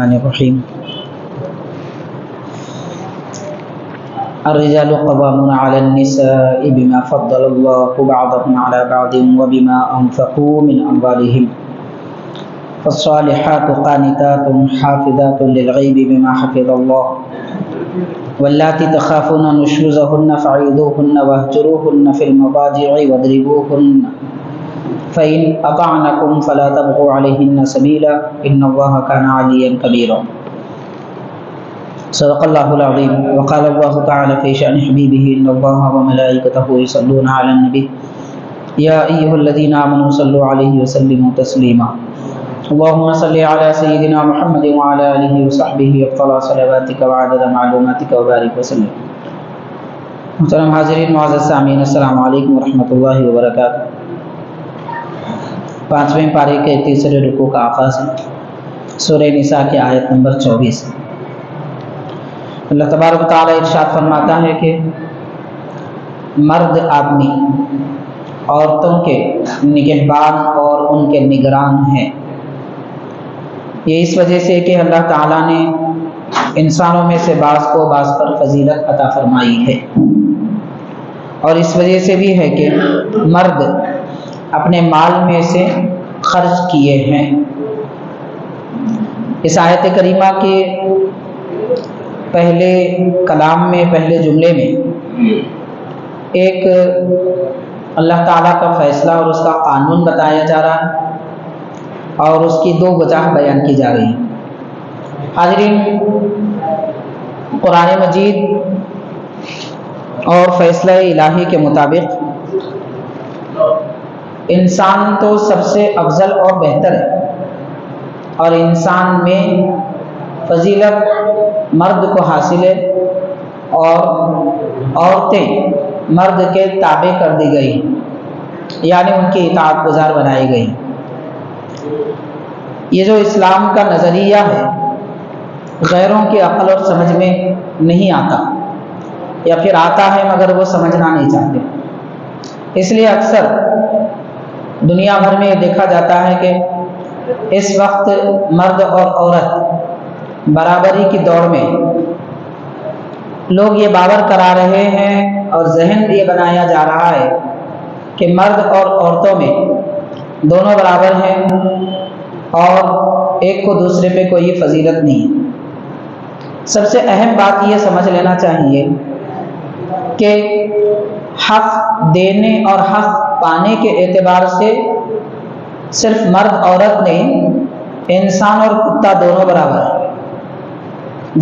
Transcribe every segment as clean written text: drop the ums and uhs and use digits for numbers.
الرحمن الرحیم الرجال قوامون علی النساء بما فضل اللہ بعضهم علی بعض وبما انفقوا من اموالهم فالصالحات قانتات حافظات للغیب بما حفظ اللہ واللاتی تخافون نشوزهن فعظوهن واهجروهن في المضاجع واضربوهن فإن أطعنكم فلا تبغوا عليهن سبيلا إن الله كان عليا كبيرا صدق الله العظيم وقال الله تعالى في شأن حبيبه إن الله وملائكته يصلون على النبي يا أيها الذين آمنوا صلوا عليه وسلموا تسليما اللهم صل على سيدنا محمد وعلى آله وصحبه أفضل صلواتك وعدد معلوماتك وبارك وسلم. محترم حاضرین معزز سامعین السلام علیکم ورحمۃ اللہ وبرکاتہ. 5ویں پارے کے تیسرے رکوع کا آغاز ہے سورہ نساء کی آیت نمبر 24. اللہ تبارک و تعالی ارشاد فرماتا ہے کہ مرد آدمی عورتوں کے نگہبان اور ان کے نگران ہیں. یہ اس وجہ سے کہ اللہ تعالیٰ نے انسانوں میں سے بعض کو بعض پر فضیلت عطا فرمائی ہے، اور اس وجہ سے بھی ہے کہ مرد اپنے مال میں سے خرچ کیے ہیں. اس آیت کریمہ کے پہلے کلام میں، پہلے جملے میں ایک اللہ تعالیٰ کا فیصلہ اور اس کا قانون بتایا جا رہا ہے، اور اس کی 2 وجہ بیان کی جا رہی ہیں. حاضرین، قرآن مجید اور فیصلہ الہی کے مطابق انسان تو سب سے افضل اور بہتر ہے، اور انسان میں فضیلت مرد کو حاصل ہے، اور عورتیں مرد کے تابع کر دی گئی، یعنی ان کی اطاعت گزار بنائی گئی. یہ جو اسلام کا نظریہ ہے غیروں کی عقل اور سمجھ میں نہیں آتا، یا پھر آتا ہے مگر وہ سمجھنا نہیں چاہتے. اس لیے اکثر دنیا بھر میں دیکھا جاتا ہے کہ اس وقت مرد اور عورت برابری کی دوڑ میں لوگ یہ باور کرا رہے ہیں، اور ذہن یہ بنایا جا رہا ہے کہ مرد اور عورتوں میں دونوں برابر ہیں، اور ایک کو دوسرے پہ کوئی فضیلت نہیں. سب سے اہم بات یہ سمجھ لینا چاہیے کہ حق دینے اور حق پانے کے اعتبار سے صرف مرد عورت نہیں، انسان اور کتا دونوں برابر ہیں.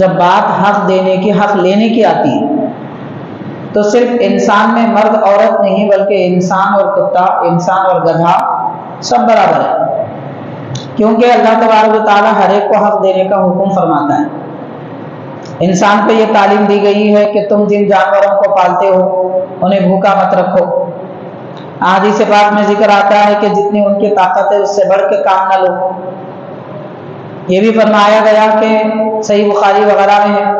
جب بات حق دینے کی، حق لینے کی آتی ہے تو صرف انسان میں مرد عورت نہیں، بلکہ انسان اور کتا، انسان اور گدھا سب برابر ہے. کیونکہ اللہ تبارک و تعالیٰ ہر ایک کو حق دینے کا حکم فرماتا ہے. انسان کو یہ تعلیم دی گئی ہے کہ تم جن جانوروں کو پالتے ہو انہیں بھوکا مت رکھو. حدیث پاک میں ذکر آتا ہے کہ جتنی ان کی طاقت ہے اس سے بڑھ کے کام نہ لو. یہ بھی فرمایا گیا کہ صحیح بخاری وغیرہ میں ہے،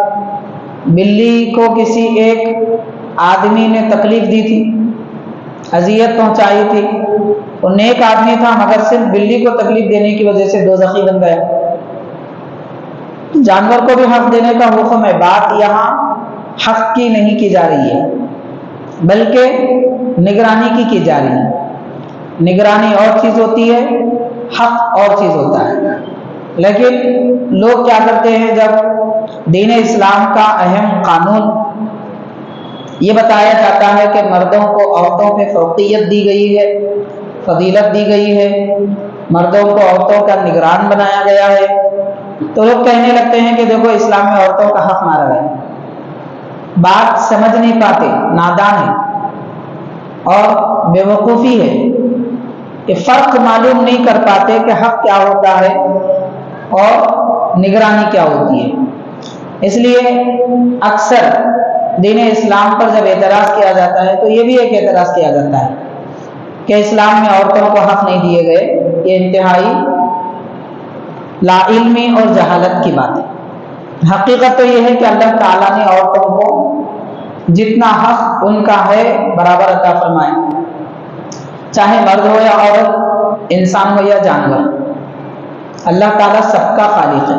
بلی کو کسی ایک آدمی نے تکلیف دی تھی، اذیت پہنچائی تھی. وہ نیک آدمی تھا مگر صرف بلی کو تکلیف دینے کی وجہ سے دوزخی بن گیا. جانور کو بھی حق دینے کا حکم ہے. بات یہاں حق کی نہیں کی جا رہی ہے، بلکہ نگرانی کی جا رہی ہے. نگرانی اور چیز ہوتی ہے، حق اور چیز ہوتا ہے. لیکن لوگ کیا کرتے ہیں، جب دین اسلام کا اہم قانون یہ بتایا جاتا ہے کہ مردوں کو عورتوں پہ فوقیت دی گئی ہے، فضیلت دی گئی ہے، مردوں کو عورتوں کا نگران بنایا گیا ہے، تو لوگ کہنے لگتے ہیں کہ دیکھو اسلام میں عورتوں کا حق مارا گیا. بات سمجھ نہیں پاتے، نادان ہے اور بے وقوفی ہے. یہ فرق معلوم نہیں کر پاتے کہ حق کیا ہوتا ہے اور نگرانی کیا ہوتی ہے. اس لیے اکثر دین اسلام پر جب اعتراض کیا جاتا ہے تو یہ بھی ایک اعتراض کیا جاتا ہے کہ اسلام میں عورتوں کو حق نہیں دیے گئے. یہ انتہائی لا علمی اور جہالت کی بات ہے. حقیقت تو یہ ہے کہ اللہ تعالیٰ نے عورتوں کو جتنا حق ان کا ہے برابر عطا فرمائے، چاہے مرد ہو یا عورت، انسان ہو یا جانور. اللہ تعالیٰ سب کا خالق ہے.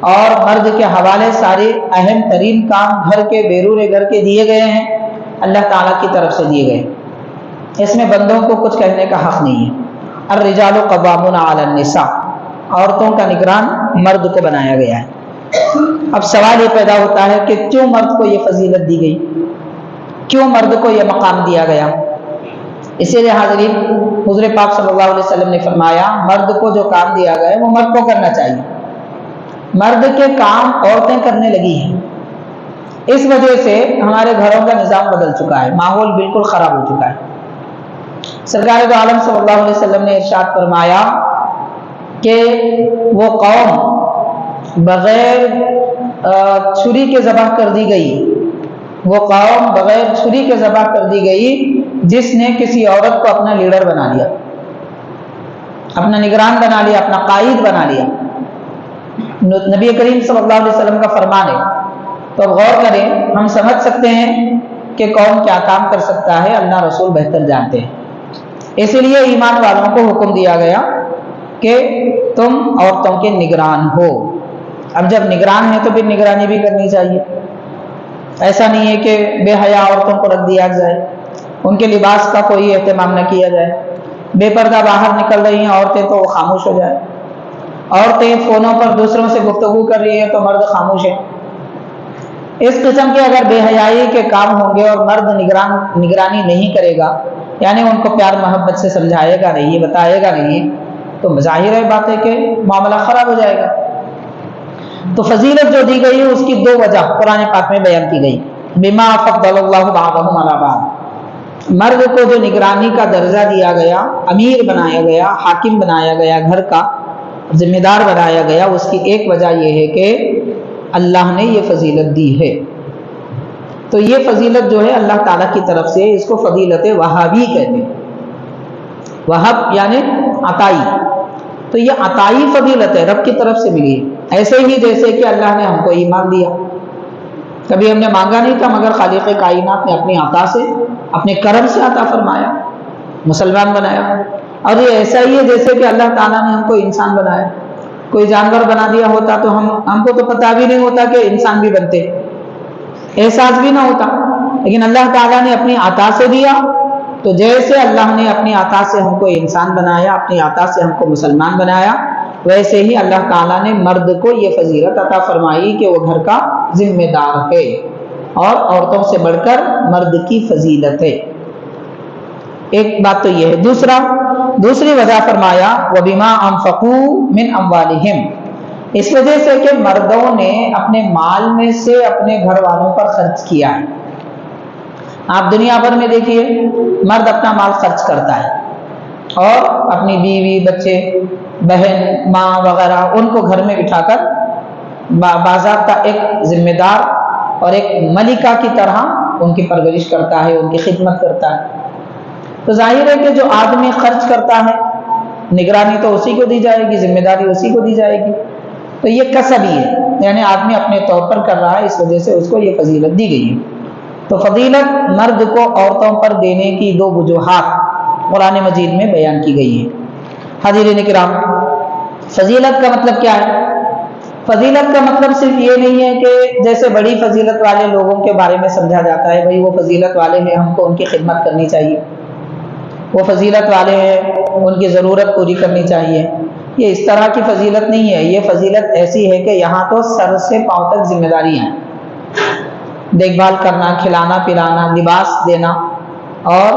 اور مرد کے حوالے سارے اہم ترین کام گھر کے بیرون گھر کے دیے گئے ہیں، اللہ تعالیٰ کی طرف سے دیے گئے، اس میں بندوں کو کچھ کہنے کا حق نہیں ہے۔ الرجال قوامون علی النساء، عورتوں کا نگران مرد کو بنایا گیا ہے۔ اب سوال یہ پیدا ہوتا ہے کہ کیوں مرد کو یہ فضیلت دی گئی، کیوں مرد کو یہ مقام دیا گیا؟ اسی لیے حاضرین، حضور پاک صلی اللہ علیہ وسلم نے فرمایا مرد کو جو کام دیا گیا ہے وہ مرد کو کرنا چاہیے، مرد کے کام عورتیں کرنے لگی ہیں، اس وجہ سے ہمارے گھروں کا نظام بدل چکا ہے، ماحول بالکل خراب ہو چکا ہے۔ سرکار دو عالم صلی اللہ علیہ وسلم نے ارشاد فرمایا کہ وہ قوم بغیر چھری کے ذبح کر دی گئی، وہ قوم بغیر چھری کے ذبح کر دی گئی جس نے کسی عورت کو اپنا لیڈر بنا لیا، اپنا نگران بنا لیا، اپنا قائد بنا لیا۔ نبی کریم صلی اللہ علیہ وسلم کا فرمان ہے، تو اب غور کریں، ہم سمجھ سکتے ہیں کہ کون کیا کام کر سکتا ہے، اللہ رسول بہتر جانتے ہیں۔ اسی لیے ایمان والوں کو حکم دیا گیا کہ تم عورتوں کے نگران ہو۔ اب جب نگران ہے تو پھر نگرانی بھی کرنی چاہیے، ایسا نہیں ہے کہ بے حیا عورتوں کو رکھ دیا جائے، ان کے لباس کا کوئی اہتمام نہ کیا جائے، بے پردہ باہر نکل رہی ہیں عورتیں تو وہ خاموش ہو جائے، عورتیں فونوں پر دوسروں سے گفتگو کر رہی ہیں تو مرد خاموش ہے۔ اس قسم کے اگر بے حیائی کے کام ہوں گے اور مرد نگرانی نہیں کرے گا، یعنی ان کو پیار محبت سے سمجھائے گا نہیں، بتائے گا نہیں، تو ظاہر ہے بات ہے کہ معاملہ خراب ہو جائے گا۔ تو فضیلت جو دی گئی ہے اس کی دو وجہ قرآن پاک میں بیان کی گئی، بما فضل اللہ بعضهم علی بعض، مرد کو جو نگرانی کا درجہ دیا گیا، امیر بنایا گیا، حاکم بنایا گیا، گھر کا ذمہ دار بنایا گیا، اس کی ایک وجہ یہ ہے کہ اللہ نے یہ فضیلت دی ہے۔ تو یہ فضیلت جو ہے اللہ تعالیٰ کی طرف سے، اس کو فضیلت وہابی کہتے ہیں، وہب یعنی عطائی، تو یہ عطائی فضیلت ہے، رب کی طرف سے ملی ہے۔ ایسے ہی جیسے کہ اللہ نے ہم کو ایمان دیا، کبھی ہم نے مانگا نہیں تھا مگر خالق کائنات نے اپنی عطا سے، اپنے کرم سے عطا فرمایا، مسلمان بنایا۔ اور یہ ایسا ہی ہے جیسے کہ اللہ تعالیٰ نے ہم کو انسان بنایا، کوئی جانور بنا دیا ہوتا تو ہم کو تو پتہ بھی نہیں ہوتا کہ انسان بھی بنتے، احساس بھی نہ ہوتا، لیکن اللہ تعالیٰ نے اپنی عطا سے دیا، تو جیسے اللہ نے اپنی عطا سے ہم کو انسان بنایا، اپنی عطا سے ہم کو مسلمان بنایا، ویسے ہی اللہ تعالیٰ نے مرد کو یہ فضیلت عطا فرمائی کہ وہ گھر کا ذمہ دار ہے، اور عورتوں سے بڑھ کر مرد کی فضیلت ہے۔ ایک بات تو یہ ہے۔ دوسری وجہ فرمایا وَبِمَا أَنفَقُوا مِنْ أَمْوَالِهِمْ، اس وجہ سے کہ مردوں نے اپنے مال میں سے اپنے گھر والوں پر خرچ کیا ہے۔ آپ دنیا بھر میں دیکھیے، مرد اپنا مال خرچ کرتا ہے اور اپنی بیوی، بچے، بہن، ماں وغیرہ ان کو گھر میں بٹھا کر باضابطہ ایک ذمہ دار اور ایک ملکہ کی طرح ان کی پرورش کرتا ہے، ان کی خدمت کرتا ہے۔ تو ظاہر ہے کہ جو آدمی خرچ کرتا ہے، نگرانی تو اسی کو دی جائے گی، ذمہ داری اسی کو دی جائے گی، تو یہ کسب ہی ہے، یعنی آدمی اپنے طور پر کر رہا ہے، اس وجہ سے اس کو یہ فضیلت دی گئی ہے۔ تو فضیلت مرد کو عورتوں پر دینے کی دو وجوہات قرآن مجید میں بیان کی گئی ہیں۔ حاضرین کرام، فضیلت کا مطلب کیا ہے؟ فضیلت کا مطلب صرف یہ نہیں ہے کہ جیسے بڑی فضیلت والے لوگوں کے بارے میں سمجھا جاتا ہے، بھئی وہ فضیلت والے ہیں، ہم کو ان کی خدمت کرنی چاہیے، وہ فضیلت والے ہیں، ان کی ضرورت پوری کرنی چاہیے۔ یہ اس طرح کی فضیلت نہیں ہے، یہ فضیلت ایسی ہے کہ یہاں تو سر سے پاؤں تک ذمہ داریاں ہیں، دیکھ بھال کرنا، کھلانا پلانا، لباس دینا، اور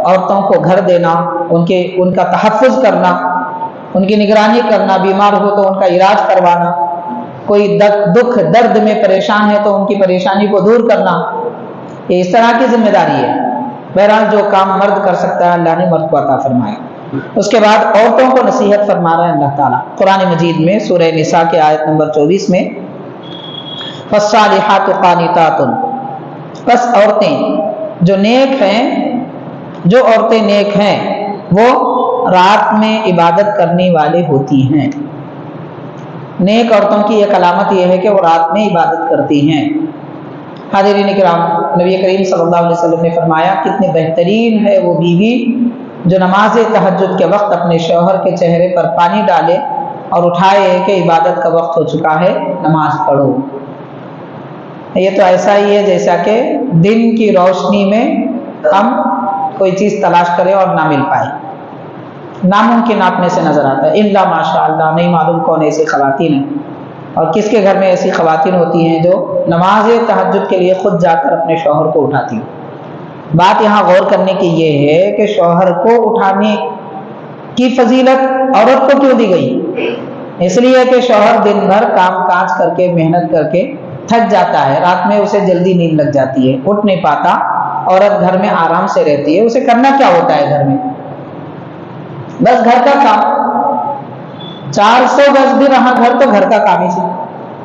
عورتوں کو گھر دینا، ان کا تحفظ کرنا، ان کی نگرانی کرنا، بیمار ہو تو ان کا علاج کروانا، کوئی دکھ درد میں پریشان ہے تو ان کی پریشانی کو دور کرنا، یہ اس طرح کی ذمہ داری ہے۔ بہرحال جو کام مرد کر سکتا ہے اللہ نے مرد کو عطا فرمایا۔ اس کے بعد عورتوں کو نصیحت فرما رہا ہے اللہ تعالیٰ قرآن مجید میں سورہ نساء کے آیت نمبر 24 میں، فَالصَّالِحَاتُ قَانِتَاتٌ، بس عورتیں جو نیک ہیں، جو عورتیں نیک ہیں وہ رات میں عبادت کرنے والے ہوتی ہیں۔ نیک عورتوں کی ایک علامت یہ ہے کہ وہ رات میں عبادت کرتی ہیں۔ حاضرین کرام، نبی کریم صلی اللہ علیہ وسلم نے فرمایا کتنی بہترین ہے وہ بیوی جو نماز تہجد کے وقت اپنے شوہر کے چہرے پر پانی ڈالے اور اٹھائے کہ عبادت کا وقت ہو چکا ہے، نماز پڑھو۔ یہ تو ایسا ہی ہے جیسا کہ دن کی روشنی میں ہم کوئی چیز تلاش کریں اور نہ مل پائے، ناممکن آپ میں سے نظر آتا ہے، الا ماشاء اللہ، نہیں معلوم کون ایسی خواتین ہیں اور کس کے گھر میں ایسی خواتین ہوتی ہیں جو نماز تہجد کے لیے خود جا کر اپنے شوہر کو اٹھاتی ہیں۔ بات یہاں غور کرنے کی یہ ہے کہ شوہر کو اٹھانے کی فضیلت عورت کو کیوں دی گئی؟ اس لیے کہ شوہر دن بھر کام کاج کر کے محنت کر کے تھک جاتا ہے، رات میں اسے جلدی نیند لگ جاتی ہے، اٹھ نہیں پاتا، عورت گھر میں آرام سے رہتی ہے، اسے کرنا کیا ہوتا ہے گھر میں؟ بس گھر کا کام، 400 گز بھی رہا گھر تو گھر کا کام ہی ہے،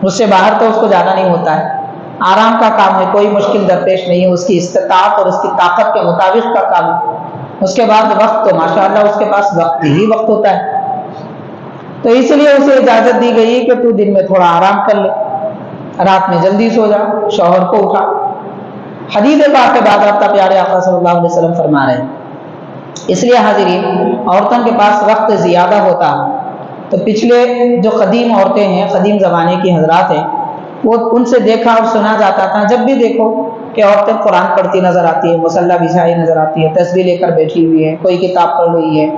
اس سے باہر تو اس کو جانا نہیں ہوتا ہے، آرام کا کام ہے، کوئی مشکل درپیش نہیں ہے، اس کی استطاعت اور اس کی طاقت کے مطابق کا کام ہے۔ اس کے بعد وقت تو ماشاءاللہ اس کے پاس وقت ہی وقت ہوتا ہے، تو اس لیے اسے اجازت دی گئی کہ تو دن میں تھوڑا آرام کر لے، رات میں جلدی سو جا، شوہر کو اٹھا۔ حدیث پاک کے بعد رابطہ پیارے آقا صلی اللہ علیہ وسلم فرما رہے ہیں، اس لیے حاضرین عورتوں کے پاس وقت زیادہ ہوتا، تو پچھلے جو قدیم عورتیں ہیں، قدیم زمانے کی حضرات ہیں، وہ ان سے دیکھا اور سنا جاتا تھا، جب بھی دیکھو کہ عورتیں قرآن پڑھتی نظر آتی ہے، مصلی بچھائی نظر آتی ہے، تسبیح لے کر بیٹھی ہوئی ہے، کوئی کتاب پڑھ رہی ہے،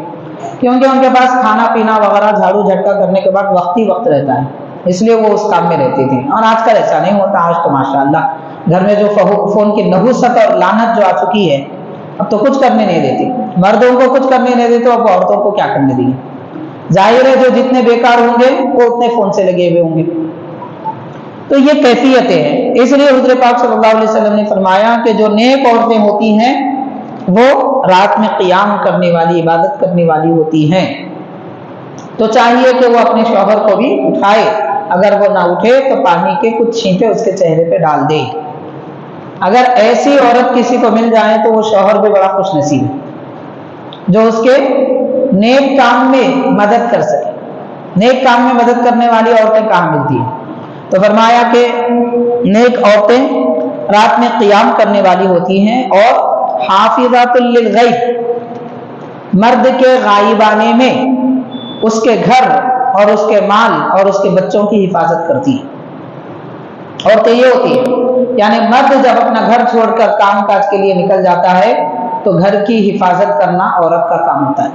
کیونکہ ان کے پاس کھانا پینا وغیرہ جھاڑو جھٹکا کرنے کے بعد وقت ہی وقت رہتا ہے، اس لیے وہ اس کام میں رہتی تھی۔ اور آج کل ایسا نہیں ہوتا، آج تو ماشاءاللہ گھر میں جو فون کی نحوست اور لعنت جو آ چکی ہے، اب تو کچھ کرنے نہیں دیتی، مردوں کو کچھ کرنے نہیں دیتے، اب عورتوں کو کیا کرنے دیں؟ ظاہر ہے جو جتنے بیکار ہوں گے وہ اتنے فون سے لگے ہوئے ہوں گے۔ تو یہ کیفیتیں ہیں، اس لیے حضور پاک صلی اللہ علیہ وسلم نے فرمایا کہ جو نیک عورتیں ہوتی ہیں وہ رات میں قیام کرنے والی، عبادت کرنے والی ہوتی ہیں، تو چاہیے کہ وہ اپنے شوہر کو بھی اٹھائے، اگر وہ نہ اٹھے تو پانی کے کچھ چھینٹے اس کے چہرے پہ ڈال دے۔ اگر ایسی عورت کسی کو مل جائے تو وہ شوہر بھی بڑا خوش نصیب ہے، جو اس کے نیک کام میں مدد کر سکے۔ نیک کام میں مدد کرنے والی عورتیں کہاں ملتی ہیں؟ تو فرمایا کہ نیک عورتیں رات میں قیام کرنے والی ہوتی ہیں، اور حافظات للغیب، مرد کے غائب آنے میں اس کے گھر اور اس کے مال اور اس کے بچوں کی حفاظت کرتی ہیں۔ عورتیں یہ ہوتی ہیں، یعنی مرد جب اپنا گھر چھوڑ کر کام کاج کے لیے نکل جاتا ہے تو گھر کی حفاظت کرنا عورت کا کام ہوتا ہے۔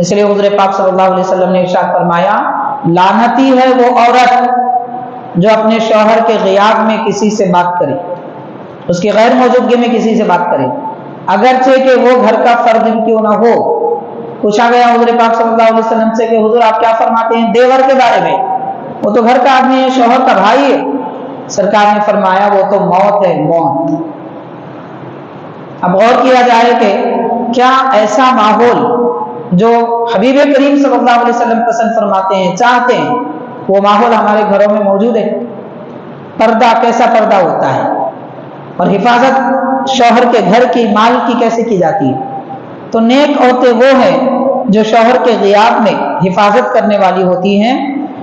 اس لیے حضور پاک صلی اللہ علیہ وسلم نے ارشاد فرمایا، لعنتی ہے وہ عورت جو اپنے شوہر کے غیاب میں کسی سے بات کرے، اس کی غیر موجودگی میں کسی سے بات کرے، اگرچہ کہ وہ گھر کا فرد کیوں نہ ہو۔ پوچھا گیا حضور پاک صلی اللہ علیہ وسلم سے کہ حضور آپ کیا فرماتے ہیں دیور کے بارے میں؟ وہ تو گھر کا آدمی ہے، شوہر کا بھائی ہے۔ سرکار نے فرمایا وہ تو موت ہے، موت۔ اب غور کیا جائے کہ کیا ایسا ماحول جو حبیب کریم صلی اللہ علیہ وسلم پسند فرماتے ہیں، چاہتے ہیں، وہ ماحول ہمارے گھروں میں موجود ہے؟ پردہ، کیسا پردہ ہوتا ہے، اور حفاظت شوہر کے گھر کی، مال کی کیسے کی جاتی ہے؟ تو نیک عورتیں وہ ہیں جو شوہر کے غیاب میں حفاظت کرنے والی ہوتی ہیں،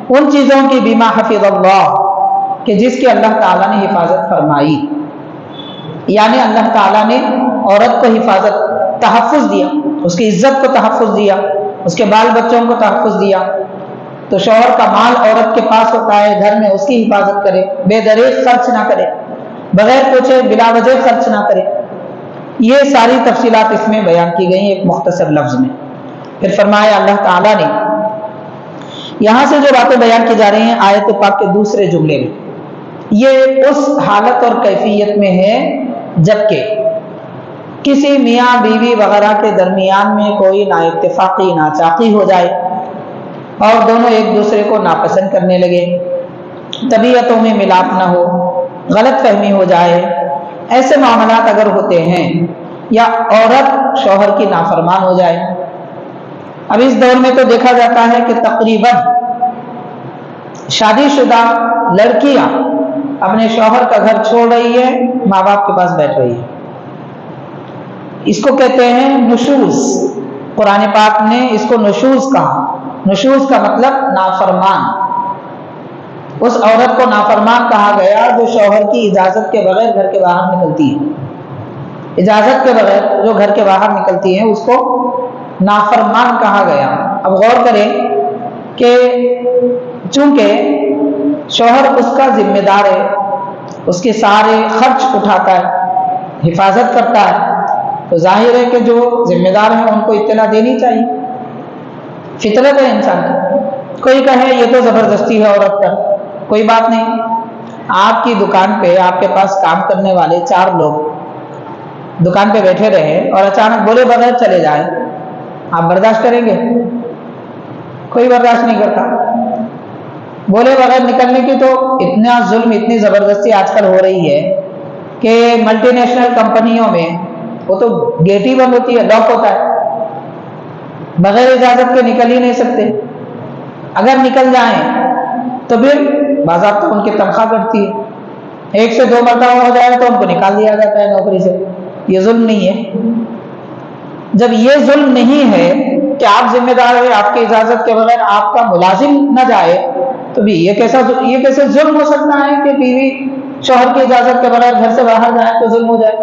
ان چیزوں کی بما حفظ اللہ، کہ جس کی اللہ تعالیٰ نے حفاظت فرمائی، یعنی اللہ تعالیٰ نے عورت کو حفاظت، تحفظ دیا، اس کی عزت کو تحفظ دیا، اس کے بال بچوں کو تحفظ دیا۔ تو شوہر کا مال عورت کے پاس ہوتا ہے، گھر میں اس کی حفاظت کرے، بے دریغ خرچ نہ کرے، بغیر پوچھے بلا وجہ خرچ نہ کرے۔ یہ ساری تفصیلات اس میں بیان کی گئی ایک مختصر لفظ میں۔ پھر فرمایا اللہ تعالیٰ نے، یہاں سے جو باتیں بیان کی جا رہی ہیں آیت پاک کے دوسرے جملے میں، یہ اس حالت اور کیفیت میں ہے جبکہ کسی میاں بیوی وغیرہ کے درمیان میں کوئی نا اتفاقی، ناچاقی ہو جائے اور دونوں ایک دوسرے کو ناپسند کرنے لگے، طبیعتوں میں ملاپ نہ ہو، غلط فہمی ہو جائے، ایسے معاملات اگر ہوتے ہیں، یا عورت شوہر کی نافرمان ہو جائے۔ اب اس دور میں تو دیکھا جاتا ہے کہ تقریباً شادی شدہ لڑکیاں اپنے شوہر کا گھر چھوڑ رہی ہے، ماں باپ کے پاس بیٹھ رہی ہے۔ اس کو کہتے ہیں نشوز، قرآن پاک نے اس کو نشوز کہا۔ نشوز کا مطلب نافرمان۔ اس عورت کو نافرمان کہا گیا جو شوہر کی اجازت کے بغیر گھر کے باہر نکلتی ہے۔ اجازت کے بغیر جو گھر کے باہر نکلتی ہے اس کو نافرمان کہا گیا۔ اب غور کریں کہ چونکہ شوہر اس کا ذمہ دار ہے، اس کے سارے خرچ اٹھاتا ہے، حفاظت کرتا ہے، تو ظاہر ہے کہ جو ذمہ دار ہیں ان کو اطلاع دینی چاہیے، فطرت ہے انسان کی۔ کوئی کہے یہ تو زبردستی ہے عورت پر، کوئی بات نہیں، آپ کی دکان پہ آپ کے پاس کام کرنے والے 4 لوگ دکان پہ بیٹھے رہے اور اچانک بولے بغیر چلے جائیں، آپ برداشت کریں گے؟ کوئی برداشت نہیں کرتا۔ بولے بغیر نکلنے کی تو اتنا ظلم، اتنی زبردستی آج کل ہو رہی ہے کہ ملٹی نیشنل کمپنیوں میں وہ تو گیٹ ہی بند ہوتی ہے، لاک ہوتا ہے، بغیر اجازت کے نکل ہی نہیں سکتے۔ اگر نکل جائیں تو پھر باضابطہ ان کی تنخواہ کٹتی ہے، 1 سے 2 مرتبہ ہو جائے تو ان کو نکال دیا جاتا ہے نوکری سے۔ یہ ظلم نہیں ہے؟ جب یہ ظلم نہیں ہے کہ آپ ذمہ دار ہیں، آپ کی اجازت کے بغیر آپ کا ملازم نہ جائے، تو بھی یہ کیسے ظلم ہو سکتا ہے کہ بیوی شوہر کی اجازت کے بغیر گھر سے باہر جائے تو ظلم ہو جائے؟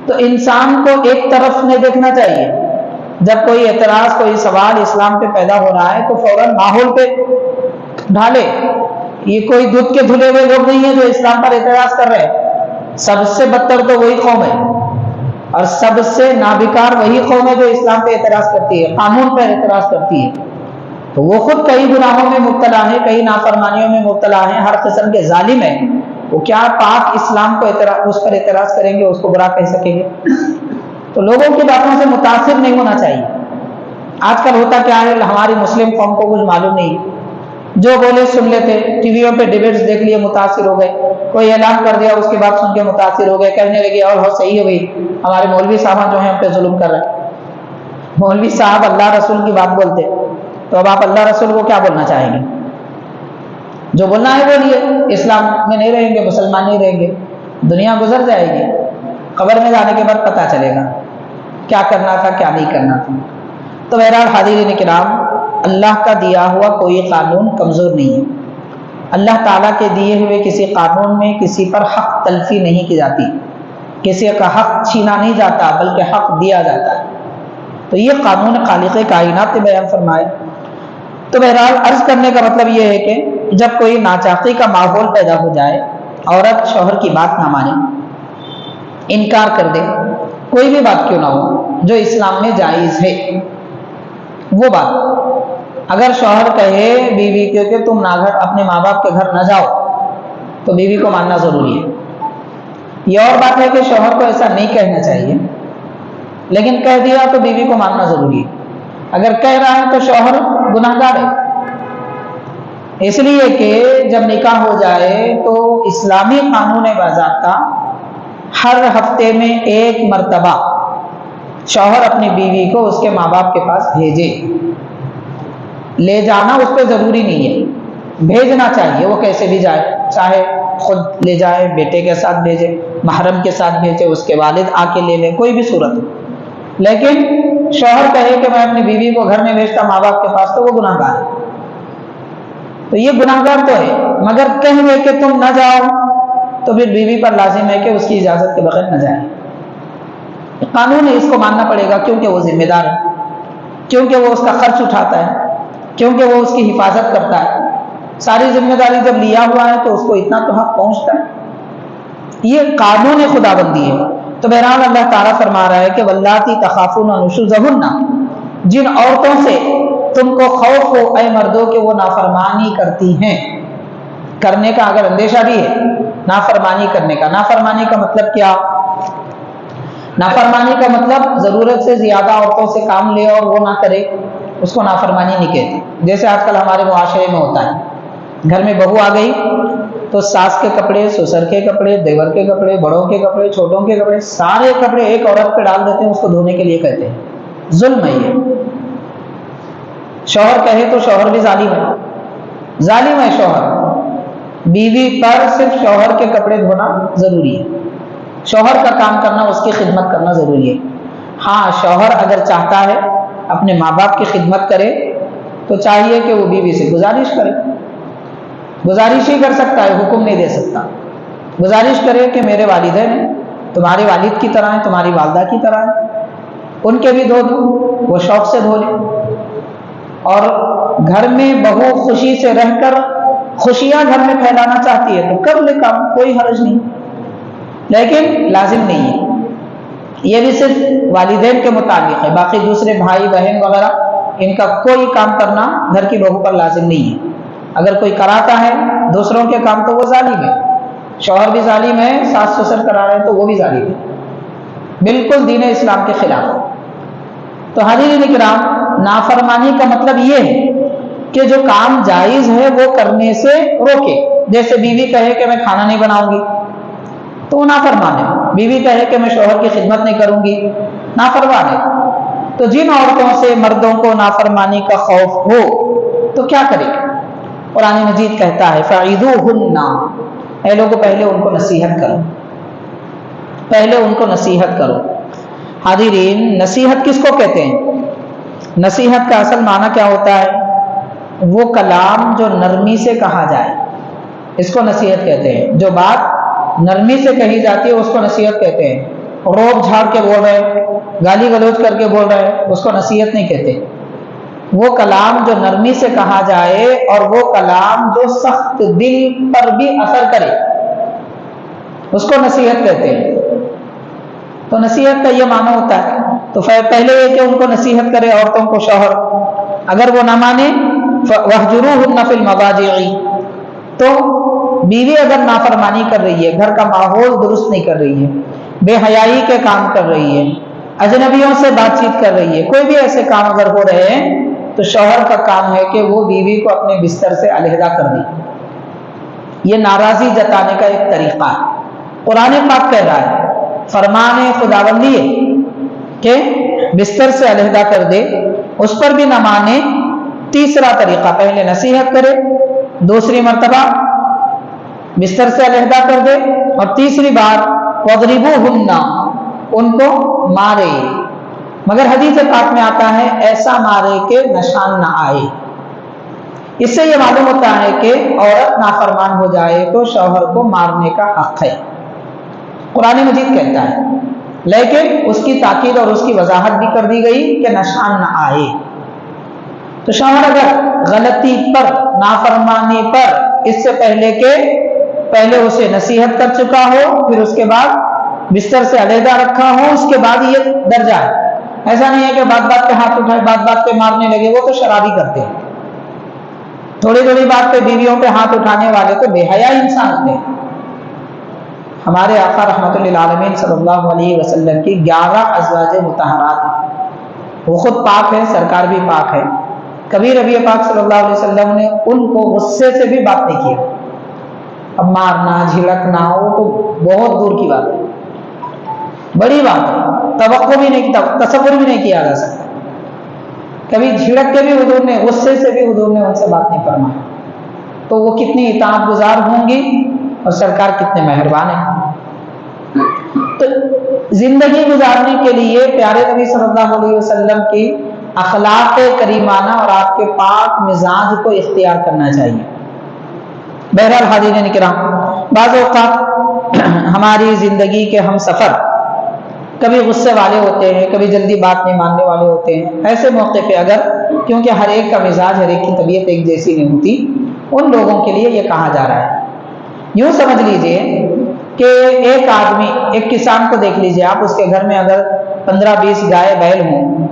تو انسان کو ایک طرف نہیں دیکھنا چاہیے۔ جب کوئی اعتراض، کوئی سوال اسلام پہ پیدا ہو رہا ہے تو فوراً ماحول پہ ڈھالے۔ یہ کوئی دودھ کے دھلے ہوئے لوگ نہیں ہیں جو اسلام پر اعتراض کر رہے ہیں، سب سے بدتر تو وہی قوم ہے اور سب سے نابکار وہی قوم ہے جو اسلام پہ اعتراض کرتی ہے، قانون پر اعتراض کرتی ہے۔ تو وہ خود کئی گناہوں میں مبتلا ہیں، کئی نافرمانیوں میں مبتلا ہیں، ہر قسم کے ظالم ہیں، وہ کیا پاک اسلام کو اس پر اعتراض کریں گے، اس کو برا کہہ سکیں گے؟ تو لوگوں کی باتوں سے متاثر نہیں ہونا چاہیے۔ آج کل ہوتا کیا ہے، ہماری مسلم قوم کو کچھ معلوم نہیں، جو بولے سن لیتے، ٹی ویوں پہ ڈیبیٹس دیکھ لیے متاثر ہو گئے، کوئی اعلان کر دیا اس کی بات سن کے متاثر ہو گئے، کہنے لگے اور ہو صحیح ہے بھائی، ہمارے مولوی صاحب جو ہیں ہم پہ ظلم کر رہے ہیں۔ مولوی صاحب اللہ رسول کی بات بولتے، تو اب آپ اللہ رسول کو کیا بولنا چاہیں گے؟ جو بولنا ہے بولیے، اسلام میں نہیں رہیں گے، مسلمان نہیں رہیں گے، دنیا گزر جائے گی، قبر میں جانے کے بعد پتہ چلے گا کیا کرنا تھا کیا نہیں کرنا تھا۔ تو بہرحال حاضرین کرام، اللہ کا دیا ہوا کوئی قانون کمزور نہیں ہے۔ اللہ تعالیٰ کے دیے ہوئے کسی قانون میں کسی پر حق تلفی نہیں کی جاتی، کسی کا حق چھینا نہیں جاتا بلکہ حق دیا جاتا ہے۔ تو یہ قانون خالق کائنات نے بیان فرمایا۔ تو بہرحال عرض کرنے کا مطلب یہ ہے کہ جب کوئی ناچاقی کا ماحول پیدا ہو جائے، عورت شوہر کی بات نہ مانے، انکار کر دے، کوئی بھی بات کیوں نہ ہو جو اسلام میں جائز ہے، وہ بات اگر شوہر کہے بیوی کو کہ تم اپنے ماں باپ کے گھر نہ جاؤ، تو بیوی کو ماننا ضروری ہے۔ یہ اور بات ہے کہ شوہر کو ایسا نہیں کہنا چاہیے، لیکن کہہ دیا تو بیوی کو ماننا ضروری ہے۔ اگر کہہ رہا ہے تو شوہر گناہگار ہے، اس لیے کہ جب نکاح ہو جائے تو اسلامی قانون باضابطہ ہر ہفتے میں 1 مرتبہ شوہر اپنی بیوی کو اس کے ماں باپ کے پاس بھیجے۔ لے جانا اس پہ ضروری نہیں ہے، بھیجنا چاہیے، وہ کیسے بھی جائے، چاہے خود لے جائے، بیٹے کے ساتھ بھیجے، محرم کے ساتھ بھیجے، اس کے والد آ کے لے لیں، کوئی بھی صورت ہو۔ لیکن شوہر کہے کہ میں اپنی بیوی کو گھر میں بھیجتا ماں باپ کے پاس، تو وہ گناہگار ہے۔ تو یہ گناہگار تو ہے، مگر کہہ دے کہ تم نہ جاؤ تو پھر بیوی پر لازم ہے کہ اس کی اجازت کے بغیر نہ جائے۔ قانون ہے، اس کو ماننا پڑے گا، کیونکہ وہ ذمہ دار ہے، کیونکہ وہ اس کا خرچ اٹھاتا ہے، کیونکہ وہ اس کی حفاظت کرتا ہے۔ ساری ذمہ داری جب لیا ہوا ہے تو اس کو اتنا تو حق پہنچتا ہے۔ یہ قانون خدا بندی ہے۔ تو بہرحال اللہ تعالیٰ فرما رہا ہے کہ واللاتی تخافون نشوزہن، جن عورتوں سے تم کو خوف ہو اے مردوں کہ وہ نافرمانی کرتی ہیں، کرنے کا اگر اندیشہ بھی ہے، نافرمانی کرنے کا۔ نافرمانی کا مطلب کیا؟ نافرمانی کا مطلب ضرورت سے زیادہ عورتوں سے کام لے اور وہ نہ کرے، اس کو نافرمانی نہیں کہتے۔ جیسے آج کل ہمارے معاشرے میں ہوتا ہے، گھر میں بہو آ گئی تو ساس کے کپڑے، سسر کے کپڑے، دیور کے کپڑے، بڑوں کے کپڑے، چھوٹوں کے کپڑے، سارے کپڑے ایک عورت پہ ڈال دیتے ہیں، اس کو دھونے کے لیے کہتے ہیں۔ ظلم ہے یہ۔ شوہر کہے تو شوہر بھی ظالم ہے، ظالم ہے شوہر۔ بیوی پر صرف شوہر کے کپڑے دھونا ضروری ہے، شوہر کا کام کرنا، اس کی خدمت کرنا ضروری ہے۔ ہاں، شوہر اگر چاہتا ہے اپنے ماں باپ کی خدمت کرے تو چاہیے کہ وہ بیوی سے گزارش کرے، گزارش ہی کر سکتا ہے، حکم نہیں دے سکتا۔ گزارش کرے کہ میرے والدین ہیں، تمہارے والد کی طرح ہیں، تمہاری والدہ کی طرح ہیں، ان کے بھی دھو دو، وہ شوق سے دھو لے۔ اور گھر میں بہو خوشی سے رہ کر خوشیاں گھر میں پھیلانا چاہتی ہے تو کر لے کام، کوئی حرج نہیں، لیکن لازم نہیں ہے۔ یہ بھی صرف والدین کے متعلق ہے، باقی دوسرے بھائی بہن وغیرہ ان کا کوئی کام کرنا گھر کی بہو پر لازم نہیں ہے۔ اگر کوئی کراتا ہے دوسروں کے کام تو وہ ظالم ہے، شوہر بھی ظالم ہے، ساس سسر کرا رہے ہیں تو وہ بھی ظالم ہے، بالکل دین اسلام کے خلاف۔ تو حاضرین کرام، نافرمانی کا مطلب یہ ہے کہ جو کام جائز ہے وہ کرنے سے روکے۔ جیسے بیوی کہے کہ میں کھانا نہیں بناؤں گی تو وہ نافرمان ہے، بیوی کہے کہ میں شوہر کی خدمت نہیں کروں گی، نافرمان ہے۔ تو جن عورتوں سے مردوں کو نافرمانی کا خوف ہو تو کیا کرے؟ قرآن مجید کہتا ہے فَعِذُوهُنَّ، اے لوگوں پہلے ان کو نصیحت کرو، پہلے ان کو نصیحت کرو۔ حاضرین، نصیحت کس کو کہتے ہیں؟ نصیحت کا اصل معنی کیا ہوتا ہے؟ وہ کلام جو نرمی سے کہا جائے اس کو نصیحت کہتے ہیں۔ جو بات نرمی سے کہی جاتی ہے اس کو نصیحت کہتے ہیں۔ روب جھاڑ کے بول رہے، گالی گلوچ کر کے بول رہے، اس کو نصیحت نہیں کہتے۔ وہ کلام جو نرمی سے کہا جائے اور وہ کلام جو سخت دل پر بھی اثر کرے اس کو نصیحت کہتے ہیں۔ تو نصیحت کا یہ معنی ہوتا ہے۔ تو پہلے یہ کہ ان کو نصیحت کرے عورتوں کو شوہر، اگر وہ نہ مانے وَاهْجُرُوهُنَّ فِي الْمَضَاجِعِ، تو بیوی اگر نافرمانی کر رہی ہے، گھر کا ماحول درست نہیں کر رہی ہے، بے حیائی کے کام کر رہی ہے، اجنبیوں سے بات چیت کر رہی ہے، کوئی بھی ایسے کام اگر ہو رہے ہیں تو شوہر کا کام ہے کہ وہ بیوی کو اپنے بستر سے علیحدہ کر دے۔ یہ ناراضی جتانے کا ایک طریقہ ہے۔ قرآن پاک کہہ رہا ہے، فرمان خداوندی ہے کہ بستر سے علیحدہ کر دے، اس پر بھی نہ مانے۔ تیسرا طریقہ، پہلے نصیحت کرے، دوسری مرتبہ بستر سے علیحدہ کر دے، اور تیسری بار وَاضْرِبُوهُنَّ، ان کو مارے، مگر حدیث پاک میں آتا ہے ایسا مارے کہ نشان نہ آئے۔ اس سے یہ معلوم ہوتا ہے کہ عورت نافرمان ہو جائے تو شوہر کو مارنے کا حق ہے، قرآن مجید کہتا ہے، لیکن اس کی تاکید اور اس کی وضاحت بھی کر دی گئی کہ نشان نہ آئے۔ تو شوہر اگر غلطی پر، نافرمانی پر، اس سے پہلے کہ پہلے اسے نصیحت کر چکا ہو، پھر اس کے بعد بستر سے علیحدہ رکھا ہو، اس کے بعد یہ درجہ ہے۔ ایسا نہیں ہے کہ بات بات پہ ہاتھ اٹھائے، بات بات پہ مارنے لگے، وہ تو شرابی کرتے ہیں۔ تھوڑی تھوڑی بات پہ بیویوں پہ ہاتھ اٹھانے والے تو بے حیا انسان ہوتے ہیں۔ ہمارے آقا رحمت للعالمین صلی اللہ علیہ وسلم کی 11 ازواج مطہرات ہیں، وہ خود پاک ہے، سرکار بھی پاک ہے، کبھی نبی پاک صلی اللہ علیہ وسلم نے ان کو غصے سے بھی بات نہیں کیا۔ اب مارنا جھڑکنا وہ تو بہت دور کی بات ہے، بڑی بات ہے، توقع بھی نہیں، تصور بھی نہیں کیا جا سکتا۔ کبھی جھڑک کے بھی حضور نے، غصے سے بھی حضور نے ان سے بات نہیں فرمائی، تو وہ کتنی اطاعت گزار ہوں گی اور سرکار کتنے مہربان ہیں۔ تو زندگی گزارنے کے لیے پیارے نبی صلی اللہ علیہ وسلم کی اخلاق کریمانہ اور آپ کے پاک مزاج کو اختیار کرنا چاہیے۔ بہرحال حاضرین کرام، بعض اوقات ہماری زندگی کے ہم سفر کبھی غصے والے ہوتے ہیں، کبھی جلدی بات نہیں ماننے والے ہوتے ہیں۔ ایسے موقع پہ اگر، کیونکہ ہر ایک کا مزاج، ہر ایک کی طبیعت ایک جیسی نہیں ہوتی، ان لوگوں کے لیے یہ کہا جا رہا ہے۔ یوں سمجھ لیجئے کہ ایک آدمی، ایک کسان کو دیکھ لیجئے آپ، اس کے گھر میں اگر 15-20 گائے بیل ہوں،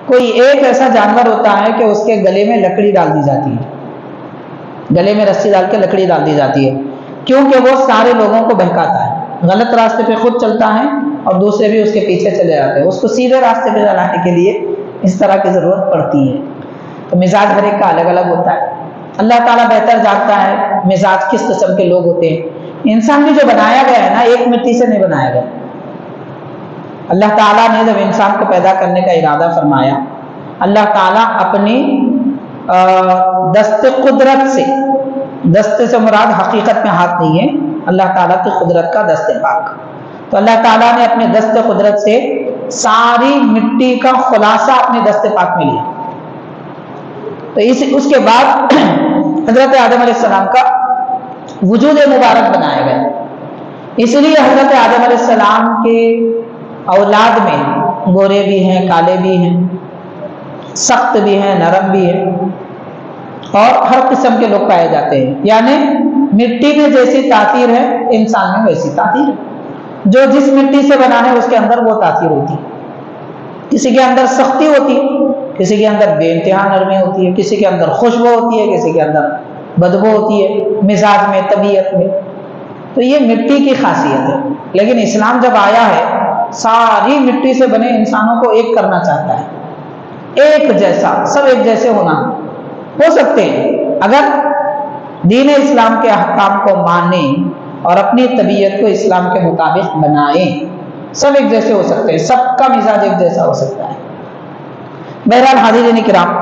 کوئی ایک ایسا جانور ہوتا ہے کہ اس کے گلے میں لکڑی ڈال دی جاتی ہے، گلے میں رسی ڈال کے لکڑی ڈال دی جاتی ہے، کیونکہ وہ سارے لوگوں کو بہکاتا ہے، غلط راستے پہ خود چلتا ہے اور دوسرے بھی اس کے پیچھے چلے جاتے ہیں، اس کو سیدھے راستے پہ چلانے کے لیے اس طرح کی ضرورت پڑتی ہے۔ تو مزاج ہر ایک کا الگ الگ ہوتا ہے، اللہ تعالیٰ بہتر جانتا ہے مزاج کس قسم کے لوگ ہوتے ہیں۔ انسان بھی جو بنایا گیا ہے نا، ایک مٹی سے نہیں بنایا گیا۔ اللہ تعالیٰ نے جب انسان کو پیدا کرنے کا ارادہ فرمایا، اللہ تعالیٰ اپنی دست قدرت سے، دست سے مراد حقیقت میں ہاتھ نہیں ہے، اللہ تعالیٰ کی قدرت کا دست پاک، تو اللہ تعالیٰ نے اپنے دست قدرت سے ساری مٹی کا خلاصہ اپنے دست پاک میں لیا۔ تو اس کے بعد حضرت آدم علیہ السلام کا وجود مبارک بنایا گیا۔ اس لیے حضرت آدم علیہ السلام کے اولاد میں گورے بھی ہیں، کالے بھی ہیں، سخت بھی ہیں، نرم بھی ہیں، اور ہر قسم کے لوگ پائے جاتے ہیں. یعنی مٹی میں جیسی تاثیر ہے انسان میں ویسی تاثیر ہے. جو جس مٹی سے بنا ہے اس کے اندر وہ تاثیر ہوتی ہے. کسی کے اندر سختی ہوتی ہے، کسی کے اندر بے انتہا نرمی ہوتی ہے، کسی کے اندر خوشبو ہوتی ہے، کسی کے اندر بدبو ہوتی ہے، مزاج میں، طبیعت میں. تو یہ مٹی کی خاصیت ہے. لیکن اسلام جب آیا ہے ساری مٹی سے بنے انسانوں کو ایک کرنا چاہتا ہے، ایک جیسا، سب ایک جیسے ہونا ہو سکتے ہیں اگر دین اسلام کے احکام کو مانیں اور اپنی طبیعت کو اسلام کے مطابق بنائیں. سب ایک جیسے ہو سکتے ہیں، سب کا مزاج ایک جیسا ہو سکتا ہے. بہرحال حاضرین کرام،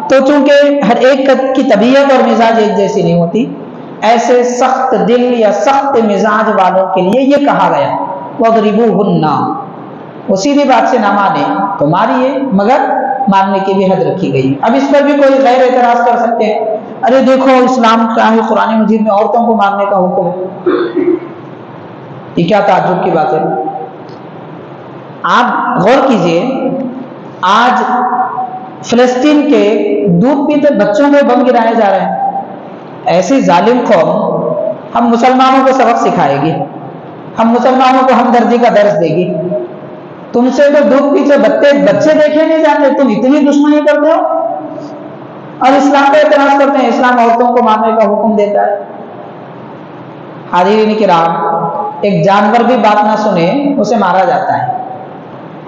تو چونکہ ہر ایک کی طبیعت اور مزاج ایک جیسی نہیں ہوتی، ایسے سخت دل یا سخت مزاج والوں کے لیے یہ کہا گیا وَاضْرِبُوهُنَّ. وہ سیدھی بات سے نہ مانے تو ماریے، مگر ماننے کی بھی حد رکھی گئی. اب اس پر بھی کوئی غیر اعتراض کر سکتے ہیں، ارے دیکھو اسلام کیا ہے، قرآن مجید میں عورتوں کو مارنے کا حکم ہے. یہ کیا تعجب کی بات ہے. آپ غور کیجئے، آج فلسطین کے دودھ پیتے بچوں کو بم گرائے جا رہے ہیں. ایسی ظالم قوم ہم مسلمانوں کو سبق سکھائے گی، ہم مسلمانوں کو ہمدردی کا درس دے گی. تم سے تو دودھ پیتے بچے دیکھے نہیں جاتے، تم اتنی دشمنی کرتے ہو اور اسلام پہ اعتراض کرتے ہیں. اسلام عورتوں کو مارنے کا حکم دیتا ہے. حاضرین کرام، ایک جانور بھی بات نہ سنے اسے مارا جاتا ہے.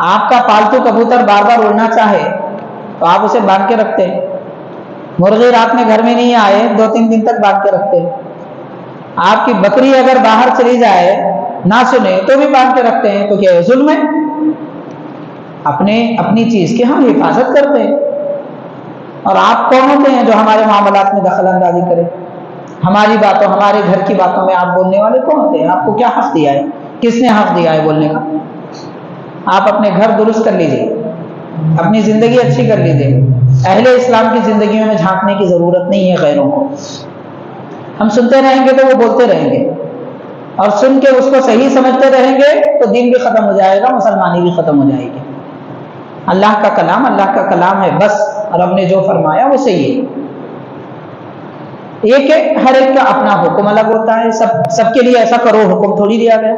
آپ کا پالتو کبوتر بار بار اڑنا چاہے تو آپ اسے باندھ کے رکھتے ہیں. مرغی رات میں گھر میں نہیں آئے 2-3 دن تک باندھ کے رکھتے ہیں. آپ کی بکری اگر باہر چلی جائے نہ سنے تو بھی باندھ کے رکھتے ہیں. تو کیا یہ ظلم ہے؟ اپنی چیز کی ہم حفاظت کرتے ہیں. اور آپ کون ہوتے ہیں جو ہمارے معاملات میں دخل اندازی کرے؟ ہماری باتوں، ہمارے گھر کی باتوں میں آپ بولنے والے کون ہوتے ہیں؟ آپ کو کیا حق دیا ہے؟ کس نے حق دیا ہے بولنے کا؟ آپ اپنے گھر درست کر لیجئے، اپنی زندگی اچھی کر لیجئے. اہل اسلام کی زندگیوں میں جھانکنے کی ضرورت نہیں ہے غیروں کو. ہم سنتے رہیں گے تو وہ بولتے رہیں گے، اور سن کے اس کو صحیح سمجھتے رہیں گے تو دین بھی ختم ہو جائے گا، مسلمانی بھی ختم ہو جائے گی. اللہ کا کلام ہے بس، رب نے جو فرمایا وہ صحیح ہے. یہ کہ ہر ایک کا اپنا حکم الگ ہوتا ہے. سب کے لیے ایسا کرو حکم تھوڑی دیا گیا.